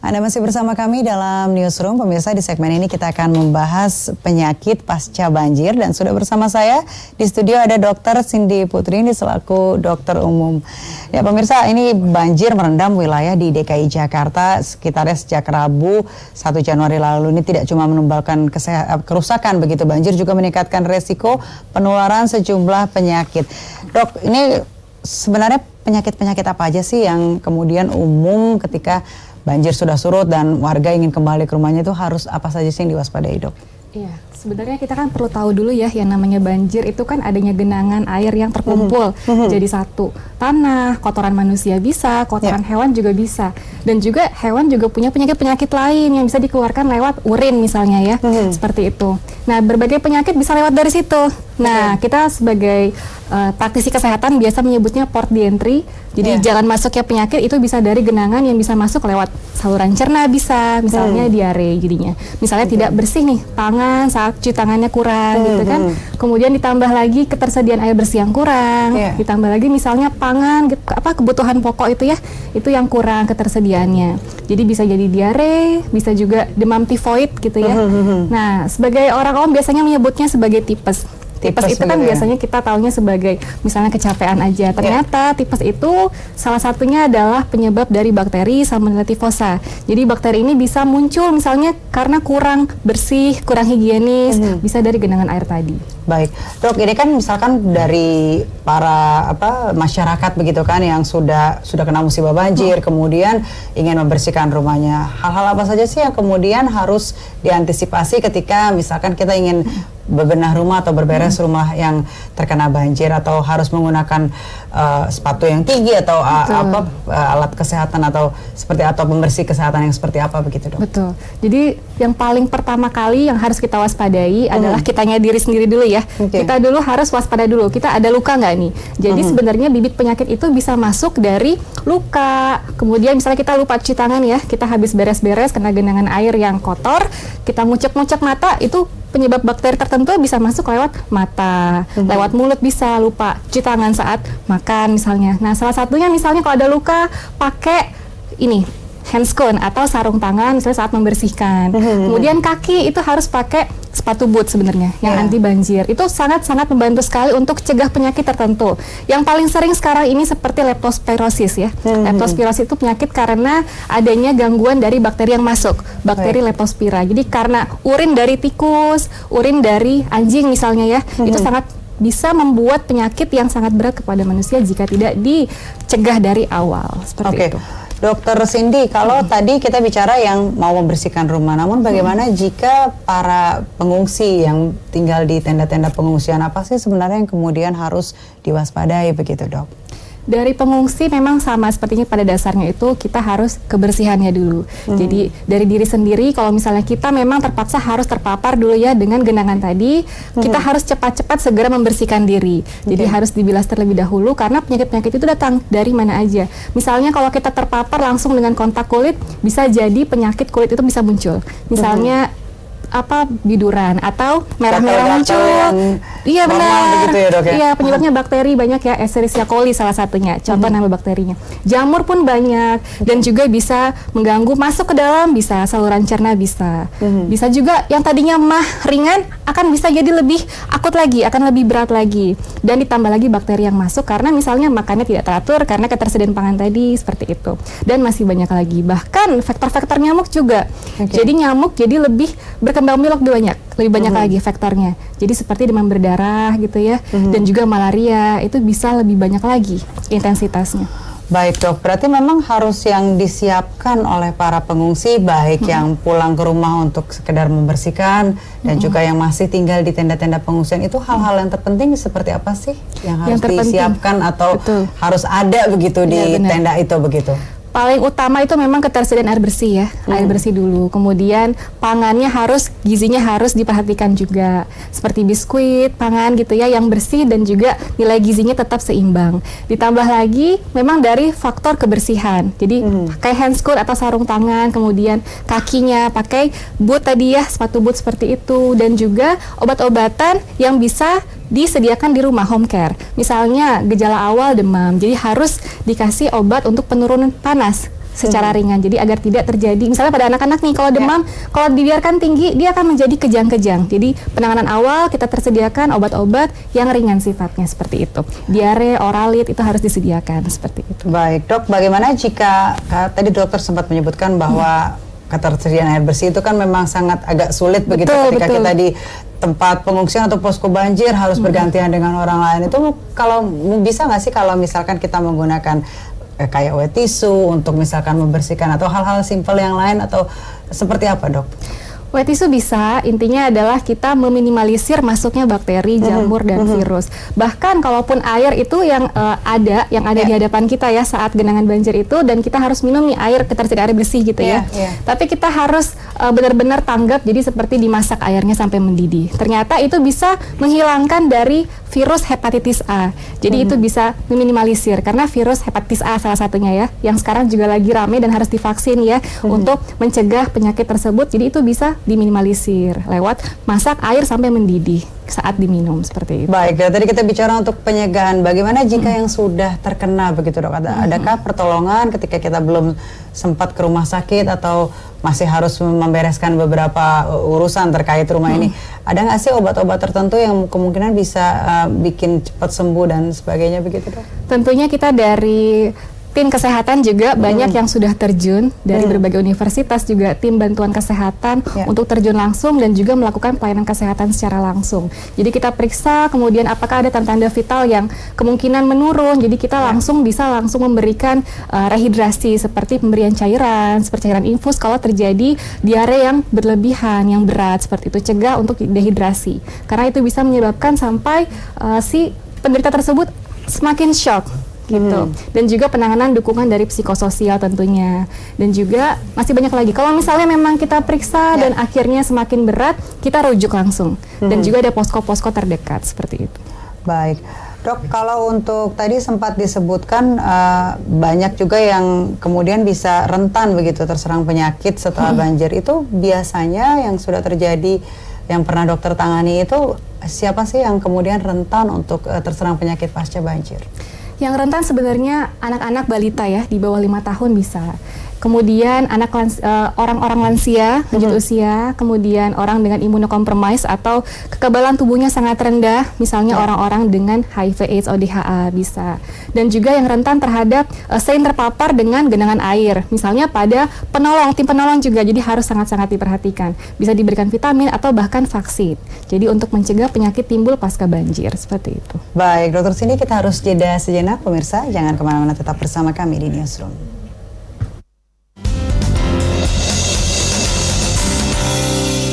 Anda masih bersama kami dalam Newsroom. Pemirsa, di segmen ini kita akan membahas penyakit pasca banjir. Dan sudah bersama saya di studio ada Dr. Cindy Putri ini selaku dokter umum. Ya pemirsa, ini banjir merendam wilayah di DKI Jakarta sekitarnya sejak Rabu 1 Januari lalu. Ini tidak cuma menimbulkan kerusakan begitu, banjir juga meningkatkan resiko penularan sejumlah penyakit. Dok, ini sebenarnya penyakit-penyakit apa aja sih yang kemudian umum ketika banjir sudah surut dan warga ingin kembali ke rumahnya, itu harus apa saja sih yang diwaspadai, Dok? Iya, sebenarnya kita kan perlu tahu dulu ya, yang namanya banjir itu kan adanya genangan air yang terkumpul jadi satu. Tanah, kotoran manusia bisa, kotoran hewan juga bisa. Dan juga hewan juga punya penyakit-penyakit lain yang bisa dikeluarkan lewat urin misalnya ya, seperti itu. Nah, berbagai penyakit bisa lewat dari situ. Nah, kita sebagai praktisi kesehatan biasa menyebutnya port di entry. Jadi jalan masuknya penyakit itu bisa dari genangan yang bisa masuk lewat saluran cerna bisa, misalnya diare jadinya. Misalnya tidak bersih nih tangan saat cuci tangannya kurang gitu kan. Kemudian ditambah lagi ketersediaan air bersih yang kurang, ditambah lagi misalnya pangan kebutuhan pokok itu ya, itu yang kurang ketersediaannya. Jadi bisa jadi diare, bisa juga demam tifoid gitu ya. Nah, sebagai orang awam biasanya menyebutnya sebagai tipes. Tipes itu kan biasanya kita taunya sebagai misalnya kecapean aja. Ternyata tipes itu salah satunya adalah penyebab dari bakteri Salmonella typhosa. Jadi bakteri ini bisa muncul misalnya karena kurang bersih, kurang higienis, bisa dari genangan air tadi. Baik, Dok, ini kan misalkan dari para masyarakat begitu kan yang sudah kena musibah banjir, kemudian ingin membersihkan rumahnya. Hal-hal apa saja sih yang kemudian harus diantisipasi ketika misalkan kita ingin bebenah rumah atau berberes rumah yang terkena banjir, atau harus menggunakan sepatu yang tinggi atau alat kesehatan atau pembersih kesehatan yang seperti apa begitu, Dok? Betul. Jadi yang paling pertama kali yang harus kita waspadai adalah kitanya diri sendiri dulu ya. Kita dulu harus waspada dulu. Kita ada luka nggak nih? Jadi sebenarnya bibit penyakit itu bisa masuk dari luka. Kemudian misalnya kita lupa cuci tangan ya, kita habis beres-beres kena genangan air yang kotor, kita ngucek-ngucek mata, itu penyebab bakteri tertentu bisa masuk lewat mata, lewat mulut bisa, lupa cuci tangan saat makan misalnya. Nah, salah satunya misalnya kalau ada luka, pakai ini handscone atau sarung tangan misalnya saat membersihkan. Kemudian kaki itu harus pakai sepatu boot sebenarnya yang anti banjir. Itu sangat-sangat membantu sekali untuk cegah penyakit tertentu. Yang paling sering sekarang ini seperti leptospirosis ya. Leptospirosis itu penyakit karena adanya gangguan dari bakteri yang masuk, bakteri leptospira. Jadi karena urin dari tikus, urin dari anjing misalnya ya, itu sangat bisa membuat penyakit yang sangat berat kepada manusia jika tidak dicegah dari awal. Seperti itu. Dokter Cindy, kalau tadi kita bicara yang mau membersihkan rumah, namun bagaimana jika para pengungsi yang tinggal di tenda-tenda pengungsian, apa sih sebenarnya yang kemudian harus diwaspadai begitu, Dok? Dari pengungsi memang sama sepertinya pada dasarnya itu kita harus kebersihannya dulu. Jadi dari diri sendiri, kalau misalnya kita memang terpaksa harus terpapar dulu ya dengan genangan tadi, kita harus cepat-cepat segera membersihkan diri. Jadi harus dibilas terlebih dahulu karena penyakit-penyakit itu datang dari mana aja. Misalnya kalau kita terpapar langsung dengan kontak kulit, bisa jadi penyakit kulit itu bisa muncul. Misalnya biduran atau merah-merah muncul. Iya benar. Begitu ya, Dok, ya? Iya, penyebabnya bakteri banyak ya, Escherichia coli salah satunya. Contoh nama bakterinya. Jamur pun banyak dan juga bisa mengganggu masuk ke dalam, bisa saluran cerna bisa. Bisa juga yang tadinya mah ringan akan bisa jadi lebih akut lagi, akan lebih berat lagi. Dan ditambah lagi bakteri yang masuk karena misalnya makannya tidak teratur karena ketersediaan pangan tadi seperti itu. Dan masih banyak lagi. Bahkan faktor-faktor nyamuk juga. Jadi nyamuk jadi lebih berkembang biak lebih banyak lagi faktornya. Jadi seperti demam berdarah gitu ya, dan juga malaria itu bisa lebih banyak lagi intensitasnya. Baik, Dok, berarti memang harus yang disiapkan oleh para pengungsi, baik yang pulang ke rumah untuk sekedar membersihkan dan juga yang masih tinggal di tenda-tenda pengungsian, itu hal-hal yang terpenting seperti apa sih yang harus disiapkan atau harus ada begitu di tenda itu begitu? Paling utama itu memang ketersediaan air bersih ya, air bersih dulu. Kemudian pangannya gizinya harus diperhatikan juga, seperti biskuit, pangan gitu ya, yang bersih dan juga nilai gizinya tetap seimbang. Ditambah lagi memang dari faktor kebersihan. Jadi pakai handscone atau sarung tangan, kemudian kakinya pakai boot tadi ya, sepatu boot seperti itu, dan juga obat-obatan yang bisa disediakan di rumah, home care. Misalnya gejala awal demam, jadi harus dikasih obat untuk penurunan panas secara ringan. Jadi agar tidak terjadi, misalnya pada anak-anak nih kalau demam, kalau dibiarkan tinggi dia akan menjadi kejang-kejang. Jadi penanganan awal kita tersediakan obat-obat yang ringan sifatnya seperti itu. Diare, oralit itu harus disediakan seperti itu. Baik dok, bagaimana jika tadi dokter sempat menyebutkan bahwa ketersediaan air bersih itu kan memang sangat agak sulit begitu ketika kita di tempat pengungsian atau posko banjir harus bergantian dengan orang lain. Itu kalau bisa nggak sih kalau misalkan kita menggunakan kayak wet tissue untuk misalkan membersihkan atau hal-hal simpel yang lain atau seperti apa dok? Wet tissue bisa, intinya adalah kita meminimalisir masuknya bakteri, jamur, dan virus. Bahkan kalaupun air itu yang ada di hadapan kita ya saat genangan banjir itu, dan kita harus minum nih air, ketersediaan air bersih gitu ya. Tapi kita harus benar-benar tanggap, jadi seperti dimasak airnya sampai mendidih. Ternyata itu bisa menghilangkan dari virus hepatitis A. Jadi itu bisa meminimalisir, karena virus hepatitis A salah satunya ya, yang sekarang juga lagi rame dan harus divaksin ya, untuk mencegah penyakit tersebut. Jadi itu bisa diminimalisir lewat masak air sampai mendidih saat diminum seperti itu. Baik, tadi kita bicara untuk pencegahan. Bagaimana jika yang sudah terkena begitu dok? Adakah pertolongan ketika kita belum sempat ke rumah sakit atau masih harus membereskan beberapa urusan terkait rumah ini? Ada nggak sih obat-obat tertentu yang kemungkinan bisa bikin cepat sembuh dan sebagainya begitu dok? Tentunya kita dari tim kesehatan juga banyak yang sudah terjun dari berbagai universitas, juga tim bantuan kesehatan untuk terjun langsung dan juga melakukan pelayanan kesehatan secara langsung. Jadi kita periksa kemudian apakah ada tanda-tanda vital yang kemungkinan menurun. Jadi kita bisa langsung memberikan rehidrasi seperti pemberian cairan, seperti cairan infus kalau terjadi diare yang berlebihan, yang berat seperti itu, cegah untuk dehidrasi. Karena itu bisa menyebabkan sampai si penderita tersebut semakin shock. Gitu. Dan juga penanganan dukungan dari psikososial tentunya. Dan juga masih banyak lagi. Kalau misalnya memang kita periksa dan akhirnya semakin berat, kita rujuk langsung. Dan juga ada posko-posko terdekat seperti itu. Baik. Dok, kalau untuk tadi sempat disebutkan banyak juga yang kemudian bisa rentan begitu terserang penyakit setelah banjir. Itu biasanya yang sudah terjadi, yang pernah dokter tangani itu siapa sih yang kemudian rentan untuk terserang penyakit pasca banjir? Yang rentan sebenarnya anak-anak balita ya, di bawah 5 tahun bisa. Kemudian orang-orang lansia, lanjut usia, kemudian orang dengan imunokompromis atau kekebalan tubuhnya sangat rendah, misalnya orang-orang dengan HIV/AIDS atau DHA bisa. Dan juga yang rentan terhadap sering terpapar dengan genangan air, misalnya pada tim penolong juga, jadi harus sangat-sangat diperhatikan. Bisa diberikan vitamin atau bahkan vaksin. Jadi untuk mencegah penyakit timbul pasca banjir, seperti itu. Baik, Dokter Cindy, kita harus jeda sejenak pemirsa, jangan kemana-mana, tetap bersama kami di Newsroom.